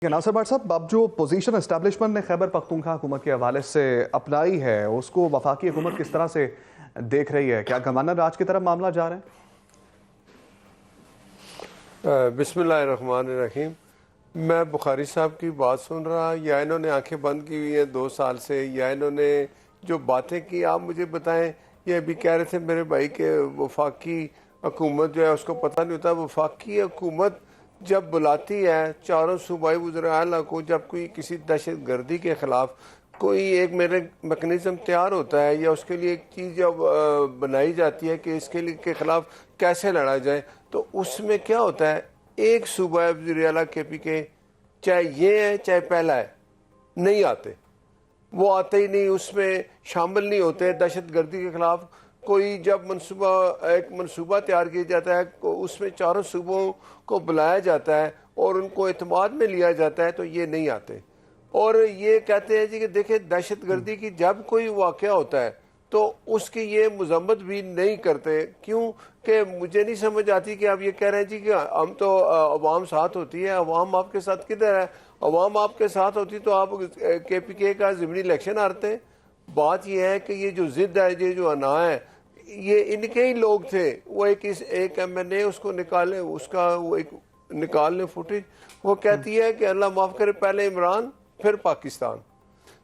नासिर भाट साहब, अब जो पोजीशन एस्टैब्लिशमेंट ने खैबर पख्तूनख्वा हुकूमत के हवाले से अपनाई है, उसको वफाकी हुकूमत किस तरह से देख रही है? क्या गवर्नर राज की तरफ मामला जा रहा है? बिस्मिल्लाहिर्रहमानिर्रहीम। मैं बुखारी साहब की बात सुन रहा, या इन्होंने आंखें बंद की हुई हैं 2 साल से, या इन्होंने जो बातें की आप मुझे बताएं। ये अभी कह रहे थे मेरे भाई के वफाकी हुकूमत जो है उसको पता नहीं होता। वफाकी हुकूमत जब बुलाती है चारों सूबाई वज़ीर-ए-आला को, जब कोई किसी दहशत गर्दी के ख़िलाफ़ कोई एक मेरे मैकेनिज़्म तैयार होता है या उसके लिए एक चीज़ जब बनाई जाती है कि इसके लिए के ख़िलाफ़ कैसे लड़ा जाए, तो उसमें क्या होता है, एक सूबा वज़ीर-ए-आला KP के, चाहे ये है चाहे पहला है, नहीं आते। वो आते ही नहीं, उसमें शामिल नहीं होते। दहशत गर्दी के ख़िलाफ़ कोई जब एक मनसूबा तैयार किया जाता है, उसमें चारों सूबों को बुलाया जाता है और उनको एतमाद में लिया जाता है, तो ये नहीं आते। और ये कहते हैं जी कि देखिए दहशत गर्दी की जब कोई वाक़या होता है तो उसकी ये मजम्मत भी नहीं करते। क्यों कि मुझे नहीं समझ आती कि आप ये कह रहे हैं जी कि हम तो अवाम साथ होती है। अवाम आपके साथ किधर है? अवाम आपके साथ होती तो आप KPK का ज़िमनी इलेक्शन हारते। बात यह है कि ये जो ज़िद है, ये जो अना है, ये इनके ही लोग थे। वो एक MNA उसको निकाले, उसका वो एक निकाल लें फुटेज, वो कहती है कि अल्लाह माफ़ करे पहले इमरान फिर पाकिस्तान।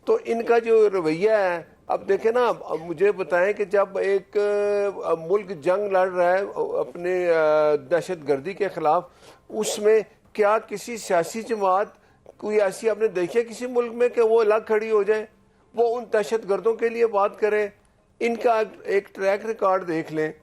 तो इनका जो रवैया है, अब देखें ना, अब मुझे बताएं कि जब एक मुल्क जंग लड़ रहा है अपने दहशत गर्दी के ख़िलाफ़, उसमें क्या किसी सियासी जमात कोई ऐसी आपने देखी है किसी मुल्क में कि वो अलग खड़ी हो जाए, वो उन दहशत गर्दों के लिए बात करे? इनका एक ट्रैक रिकॉर्ड देख लें।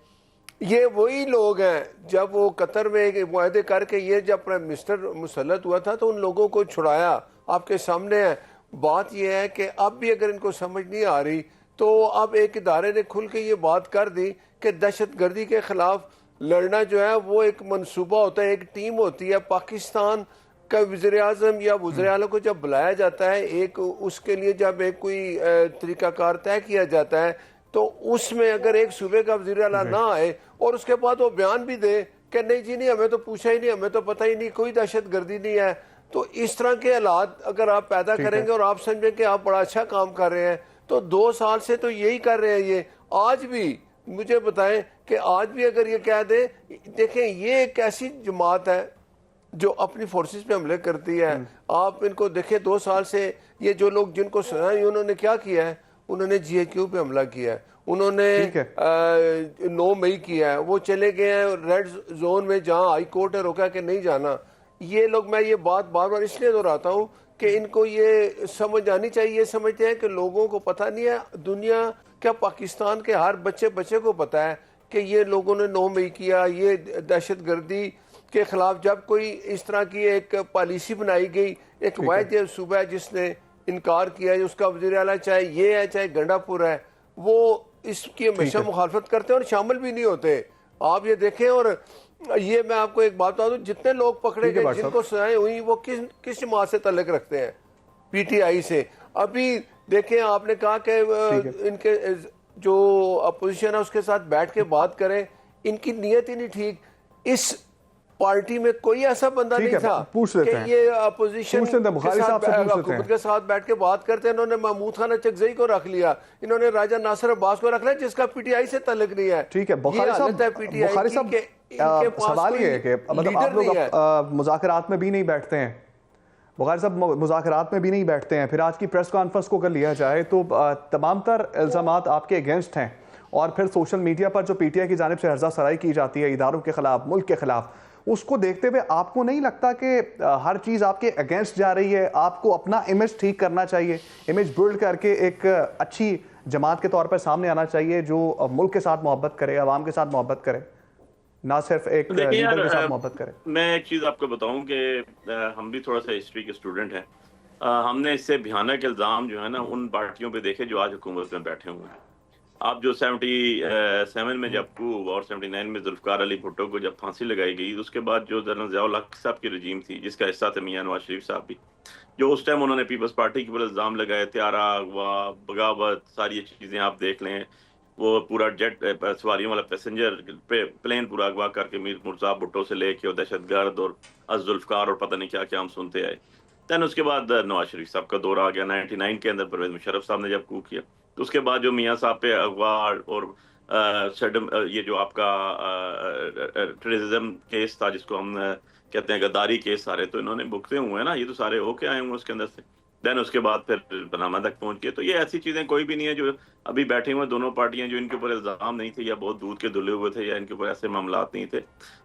ये वही लोग हैं जब वो कतर में एक मुआहदे करके, ये जब प्राइम मिनिस्टर मुसल्लत हुआ था तो उन लोगों को छुड़ाया, आपके सामने है। बात यह है कि अब भी अगर इनको समझ नहीं आ रही तो अब एक इदारे ने खुल के ये बात कर दी कि दहशत गर्दी के ख़िलाफ़ लड़ना जो है वो एक मनसूबा होता है, एक टीम होती है। पाकिस्तान का वज़ीर-ए-आज़म या वज़ीर-ए-आला को जब बुलाया जाता है, एक उसके लिए जब एक कोई तरीक़ाकार तय किया जाता है, तो उसमें अगर एक सूबे का वज़ीर-ए-आला ना आए और उसके बाद वो बयान भी दे कि नहीं जी नहीं, हमें तो पूछा ही नहीं, हमें तो पता ही नहीं, कोई दहशत गर्दी नहीं है, तो इस तरह के हालात अगर आप पैदा करेंगे और आप समझें कि आप बड़ा अच्छा काम कर रहे हैं, तो 2 साल से तो यही कर रहे हैं। ये आज भी मुझे बताएं कि आज भी अगर ये कह दें, देखें ये एक ऐसी जमात है जो अपनी फोर्सेस पे हमले करती है। आप इनको देखें 2 साल से ये जो लोग जिनको सुना, उन्होंने क्या किया है? उन्होंने GHQ पे हमला किया है, उन्होंने 9 मई किया है, वो चले गए हैं रेड जोन में जहां हाई कोर्ट ने रोका कि नहीं जाना। ये लोग, मैं ये बात बार बार इसलिए दोहराता हूँ कि इनको ये समझ आनी चाहिए। ये समझते हैं कि लोगों को पता नहीं है, दुनिया क्या पाकिस्तान के हर बच्चे को पता है कि ये लोगों ने 9 मई किया। ये दहशत गर्दी के खिलाफ जब कोई इस तरह की एक पॉलिसी बनाई गई, एक वाहिद सूबा है जिसने इनकार किया है, उसका वज़ीर-ए-आला चाहे ये है चाहे गंडापुर है, वो इसकी हमेशा मुखालफत करते हैं और शामिल भी नहीं होते। आप ये देखें। और ये मैं आपको एक बात बता दूं, जितने लोग पकड़े गए जिनको सजाएं हुई, वो किस जमात से तल्लुक रखते हैं? PTI से। अभी देखें, आपने कहा कि इनके जो अपोजिशन है उसके साथ बैठ के बात करें, इनकी नीयत ही नहीं ठीक। इस पार्टी में कोई ऐसा बंदा नहीं था कि ये अपोजिशन हुकूमत के साथ बैठ के बात करते हैं। इन्होंने महमूद खान अचकज़ई को रख लिया, इन्होंने राजा नासिर अब्बास को रख लिया जिसका PTI से तल्लुक नहीं है। ठीक है बुखारी साहब, सवाल ये है कि मतलब आप लोग मुज़ाकरात में भी नहीं बैठते हैं, बुखारी साहब मुज़ाकरात में भी नहीं बैठते हैं, फिर आज की प्रेस कॉन्फ्रेंस को कर लिया जाए तो तमाम तर इल्ज़ामात आपके अगेंस्ट हैं, और फिर सोशल मीडिया पर जो PTI की जानिब से हर्जा सराई की जाती है इदारों के खिलाफ, मुल्क के खिलाफ, उसको देखते हुए आपको नहीं लगता कि हर चीज़ आपके अगेंस्ट जा रही है? आपको अपना इमेज ठीक करना चाहिए, इमेज बिल्ड करके एक अच्छी जमात के तौर पर सामने आना चाहिए जो मुल्क के साथ मोहब्बत करे, अवाम के साथ मोहब्बत करे, ना सिर्फ एक लीडर के साथ मोहब्बत करे। मैं एक चीज़ आपको बताऊं कि हम भी थोड़ा सा हिस्ट्री के स्टूडेंट हैं। हमने इससे भयानक इल्ज़ाम जो है ना उन पार्टियों पे देखे जो आज हुकूमत में बैठे हुए हैं। आप जो 77 में जब coup और 79 में जुल्फ़िकार अली भुट्टो को जब फांसी लगाई गई, उसके बाद जो जनरल ज़िया-उल हक साहब की रजीम थी, जिसका हिस्सा थे मियां नवाज शरीफ साहब भी, जो उस टाइम उन्होंने पीपल्स पार्टी के ऊपर इल्ज़ाम लगाए, त्यारा, अगवा, बगावत, सारी ये चीज़ें आप देख लें। वो पूरा जेट सवारियों वाला पैसेंजर प्लेन पूरा अगवा करके मीर मुर्जा भुट्टो से लेके और दहशतगर्द और जुल्फ़िकार और पता नहीं क्या क्या हम सुनते आए। दैन उसके बाद नवाज शरीफ साहब का दौर आ गया 99 के अंदर, परवेज मुशर्रफ साहब ने जब कू किया। तो उसके बाद जो मियाँ साहब पे अगवा और ये जो आपका टेररिज्म केस था, जिसको हम कहते हैं गद्दारी केस, सारे तो इन्होंने भुगते हुए हैं ना, ये तो सारे होके आए हुए उसके अंदर से। देन उसके बाद फिर पनामा तक पहुंच गए। तो ये ऐसी चीजें कोई भी नहीं है जो अभी बैठे हुए दोनों पार्टियां जो इनके ऊपर इल्जाम नहीं थे या बहुत दूध के धुले हुए थे या इनके ऊपर ऐसे मामलात नहीं थे।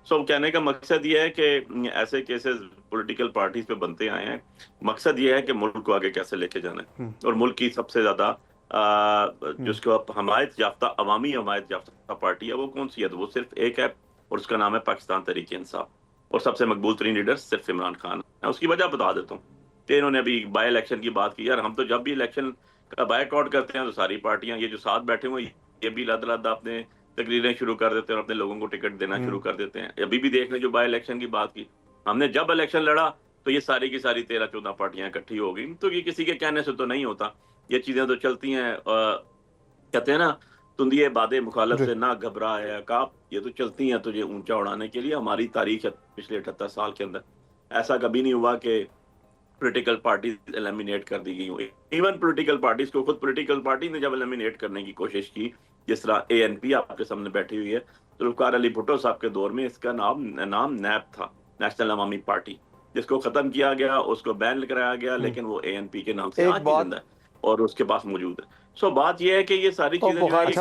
सो कहने का मकसद ये है कि ऐसे केसेस पॉलिटिकल पार्टीज पे बनते आए हैं। मकसद ये है कि मुल्क को आगे कैसे लेके जाना है, और मुल्क की सबसे ज्यादा जिसको हमायत याफ्ता, अवामी हमायत याफ्ता पार्टी है, वो कौन सी है? तो वो सिर्फ एक है, और उसका नाम है पाकिस्तान तहरीक इंसाफ। और सबसे मकबूल तरीन लीडर सिर्फ इमरान खान है। उसकी वजह बता देता हूँ कि इन्होंने अभी बाई इलेक्शन की बात की। यार हम तो जब भी इलेक्शन का बायकॉट करते हैं तो सारी पार्टियां, ये जो साथ बैठे हुए ये भी लद लद अपने तकरीरें शुरू कर देते हैं और अपने लोगों को टिकट देना शुरू कर देते हैं। अभी भी देख लें जो बाई इलेक्शन की बात की, हमने जब इलेक्शन लड़ा तो ये सारी की सारी 13-14 पार्टियां इकट्ठी हो गई। तो ये किसी के कहने से तो नहीं होता, ये चीजें तो चलती हैं। कहते हैं ना, तुंदिए बादे मुखालफ से ना घबरा है काप, ये तो चलती हैं तुझे ऊंचा उड़ाने के लिए। हमारी तारीख है पिछले 78 साल के अंदर ऐसा कभी नहीं हुआ कि पॉलिटिकल पार्टीज एलिमिनेट कर दी गई हुई। इवन पॉलिटिकल पार्टीज को खुद पॉलिटिकल पार्टी ने जब एलिमिनेट करने की कोशिश की, जिस तरह ANP आपके सामने बैठी हुई है, जुल्फकार अली भुट्टो साहब के दौर में इसका नाम नैप था, नेशनल अवामी पार्टी, जिसको खत्म किया गया, उसको बैन कराया गया, लेकिन वो ANP के नाम से आज भी जिंदा है और उसके पास मौजूद है। सो बात यह है कि ये सारी चीजें बुखारी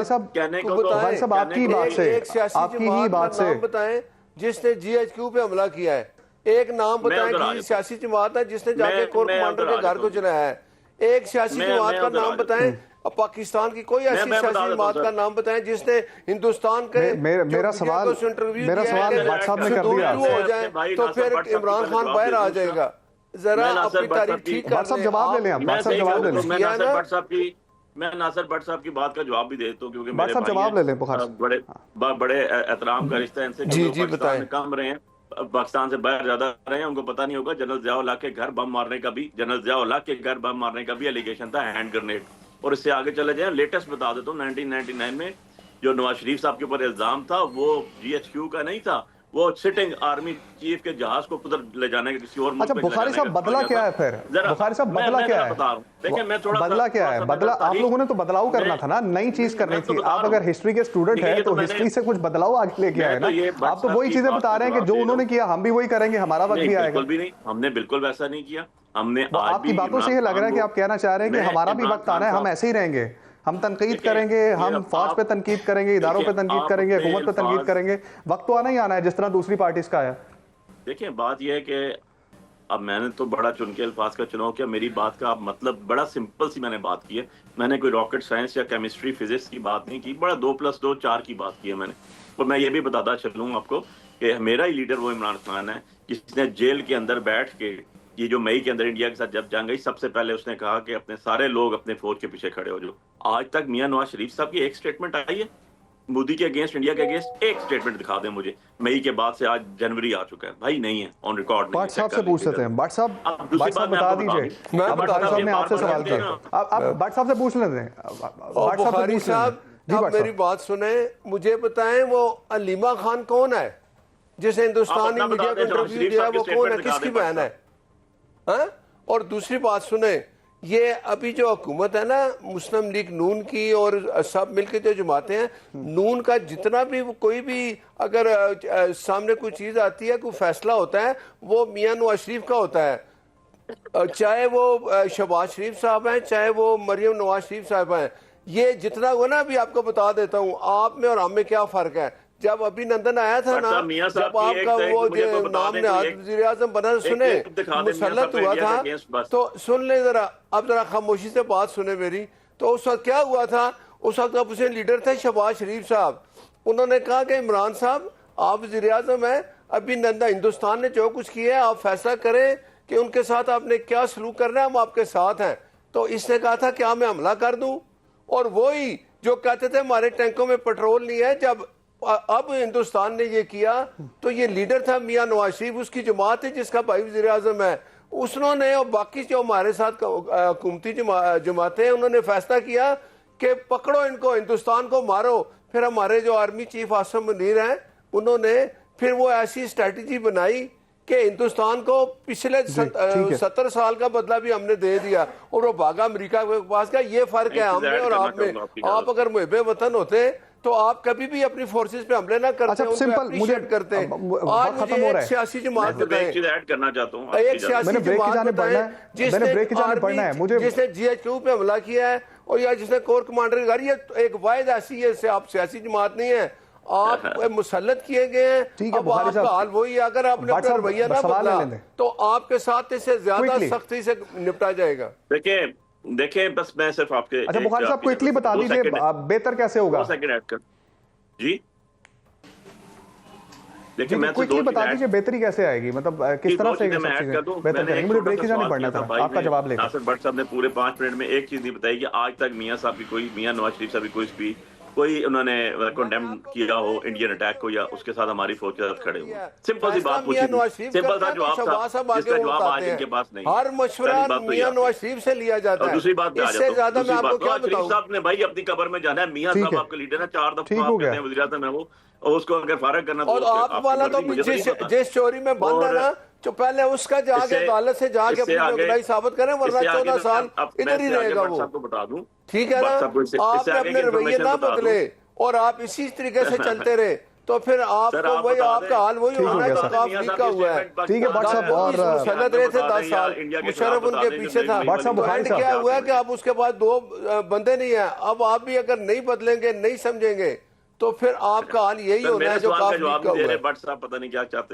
साहब कहने को बुखारी साहब आपकी बात से, आपकी ही बात से बताएं जिसने GHQ पे हमला किया है, एक नाम बताएं कि सियासी जमात है जिसने जाके कोर कमांडर के घर को जलाया है। एक सियासी जमात का नाम बताएं, पाकिस्तान की कोई ऐसी सियासी जमात का नाम बताएं जिसने हिंदुस्तान के मेरा सवाल भट्ट साहब ने कर दिया हो जाए तो फिर इमरान खान बाहर आ जाएगा। जरा अपनी तारीफ ठीक कर, जवाब ले लें, मैं नासिर भट्ट साहब की बात का जवाब भी देता हूँ, क्योंकि मेरे भाई जवाब ले लें, बड़े एहतराम का रिश्ता है इनसे। जी बताएं। कम रहे हैं, पाकिस्तान से बाहर ज्यादा रहे हैं, उनको पता नहीं होगा जनरल ज़िया-उल हक के घर बम मारने का भी, जनरल ज़िया-उल हक के घर बम मारने का भी एलिगेशन था, हैंड ग्रेनेड। और इससे आगे चले जाए, लेटेस्ट बता देता हूँ, 1999 में जो नवाज शरीफ साहब के ऊपर इल्जाम था वो GHQ का नहीं था, वो सिटिंग आर्मी चीफ के जहाज को उधर ले जाने के किसी और मुल्क पे। बुखारी साहब बदला क्या है फिर? बुखारी साहब बदला क्या है? देखिए मैं थोड़ा बदला क्या है? बदला आप लोगों ने तो बदलाव करना था ना, नई चीज करनी थी। आप अगर हिस्ट्री के स्टूडेंट हैं तो हिस्ट्री से कुछ बदलाव आगे लेके आए ना। आप तो वही चीजें बता रहे हैं कि जो उन्होंने किया हम भी वही करेंगे, हमारा वक्त भी आएगा। बिल्कुल भी नहीं, हमने बिल्कुल वैसा नहीं किया। हमने आपकी बातों से ये लग रहा है कि आप कहना चाह रहे हैं कि हमारा भी वक्त आना है, हम ऐसे ही रहेंगे, हम तनकीद करेंगे, हम फौज पे तनकीद करेंगे, इदारों पे तनकीद करेंगे, हुकूमत पे तनकीद करेंगे। वक्त तो आना ही आना है जिस तरह दूसरी पार्टीज का है। देखिए बात यह है कि अब मैंने तो बड़ा चुन के अल्फाज का चुनाव किया, मेरी बात का मतलब बड़ा सिंपल सी मैंने बात की है। मैंने कोई रॉकेट साइंस या केमिस्ट्री फिजिक्स की बात नहीं की, बड़ा 2+2 4 की बात की है मैंने। और मैं ये भी बताता चलूँ आपको कि मेरा ही लीडर वो इमरान खान है जिसने जेल के अंदर बैठ के, ये जो मई के अंदर इंडिया के साथ जब जंग गई, सबसे पहले उसने कहा कि अपने सारे लोग अपने फौज के पीछे खड़े हो जाओ। आज तक मियां नवाज शरीफ साहब की एक स्टेटमेंट आई है मोदी के अगेंस्ट, इंडिया के अगेंस्ट? एक स्टेटमेंट दिखा दें मुझे। मई के बाद से आज जनवरी आ चुका है भाई, नहीं है, ऑन रिकॉर्ड। भट्ट साहब से पूछ लेते हैं। भट्ट साहब बता दीजिए, भट्ट साहब ने आपसे सवाल किया, आप भट्ट साहब से पूछ लेते हैं। बुखारी साहब आप मेरी बात सुने, मुझे बताएं वो अलीमा खान कौन है जिसे हिंदुस्तानी मीडिया को इंटरव्यू दिया, वो कौन है, किसकी बहन है? और दूसरी बात सुने, ये अभी जो हुकूमत है ना मुस्लिम लीग नून की और सब मिलकर जो जमाते हैं, नून का जितना भी कोई भी अगर सामने कोई चीज आती है, कोई फैसला होता है, वो मियां नवाज शरीफ का होता है। चाहे वो शहबाज शरीफ साहब हैं, चाहे वो मरियम नवाज शरीफ साहब हैं। ये जितना हुआ ना, अभी आपको बता देता हूँ आप में और हम में क्या फर्क है। जब अभिनंदन आया था ना, जब आपका वो नाम ने वज़ीर आज़म बना, सुने मुसल्लत हुआ था, तो सुन ले जरा, अब जरा खामोशी से बात सुने मेरी। तो उस वक्त क्या हुआ था, उस वक्त अपोजिशन लीडर थे शहबाज शरीफ साहब। उन्होंने कहा कि इमरान साहब आप वज़ीर आज़म हैं, अभिनंदन, हिंदुस्तान ने जो कुछ किया है आप फैसला करें कि उनके साथ आपने क्या सलूक करना है, हम आपके साथ हैं। तो इसने कहा था क्या मैं हमला कर दूं? और वही जो कहते थे हमारे टैंकों में पेट्रोल नहीं है, जब अब हिंदुस्तान ने ये किया तो ये लीडर था मियां नवाज शरीफ, उसकी जमात है जिसका भाई वज़ीर आज़म है, उसने और बाकी जो हमारे साथ हुकूमती जमातें हैं, उन्होंने फैसला किया कि पकड़ो इनको, हिंदुस्तान को मारो। फिर हमारे जो आर्मी चीफ आसिम मुनीर हैं, उन्होंने फिर वो ऐसी स्ट्रैटेजी बनाई कि हिंदुस्तान को पिछले 70 साल का बदला भी हमने दे दिया और वो भागा अमेरिका के पास का। ये फर्क है हम में और आप में। आप अगर मुहब्बे वतन होते तो आप कभी भी अपनी फोर्सेस पे हमले ना करते। अच्छा, सिंपल मुझे करते आज मुझे एक सियासी जमात बताएं, करना चाहता हूँ, एक सियासी जमात बताएं जिसने GHQ पे हमला किया है और या जिसने कोर कमांडर, ये एक वाहिद ऐसी है, आप सियासी जमात नहीं है, आप मुसल्लत किए गए हैं। अब आपका हाल वही है, अगर आपने अपना रवैया ना बदला तो आपके साथ इससे ज्यादा सख्ती से निपटा जाएगा। देखिए बस मैं सिर्फ आपके, अच्छा बुखारी साहब क्विकली बता दीजिए बेहतर कैसे होगा। 2 सेकंड ऐड कर जी। देखिए मैं क्विकली बता दीजिए बेहतरी कैसे आएगी, मतलब किस तरह से बेहतर करेंगे। मुझे ब्रेक जाने पड़ना था, आपका जवाब लेकर। नासिर भट्ट साहब ने पूरे 5 मिनट में एक चीज नहीं बताई कि आज तक मियां साहब की कोई, मियां नवाज शरीफ साहब की कोई स्पीच, कोई उन्होंने कंडेम किया हो इंडियन अटैक को या उसके साथ हमारी फौज के साथ खड़े हुए। सिंपल सी बात पूछी, सिंपल सा जवाब था जिसका जवाब आज इनके पास नहीं। हर मशवरा मियां नवाज शरीफ से लिया जाता है। दूसरी बात इससे ज्यादा मैं आपको क्या बताऊं। शरीफ साहब ने भाई अपनी कब्र में जाना है। मियां साहब आपके लीडर है, 4 दफा आप कहते हैं वज़ीर आज़म है वो, और उसको अगर फारग करना और आप वाला तो जिस चोरी में बंद है ना, तो पहले उसका जाके अदालत से जाके अपनी बेगुनाही साबित करें, वरना 14 साल इधर ही रहेगा वो। बता दूं, ठीक है ना, आपने अपने रवैये ना बदले और आप इसी तरीके से चलते रहे तो फिर आपको वही, आपका हाल वही होना है जो काफी का हुआ है। ठीक है भट्ट साहब, और मुसल्लत रहे थे 10 साल, मुशर्रफ उनके पीछे था। क्या हुआ है कि आप उसके बाद 2 बंदे नहीं है। अब आप भी अगर नहीं बदलेंगे, नहीं समझेंगे तो फिर आपका हाल यही होना है जो काफी का हुआ है। भट्ट साहब पता नहीं क्या चाहते हैं।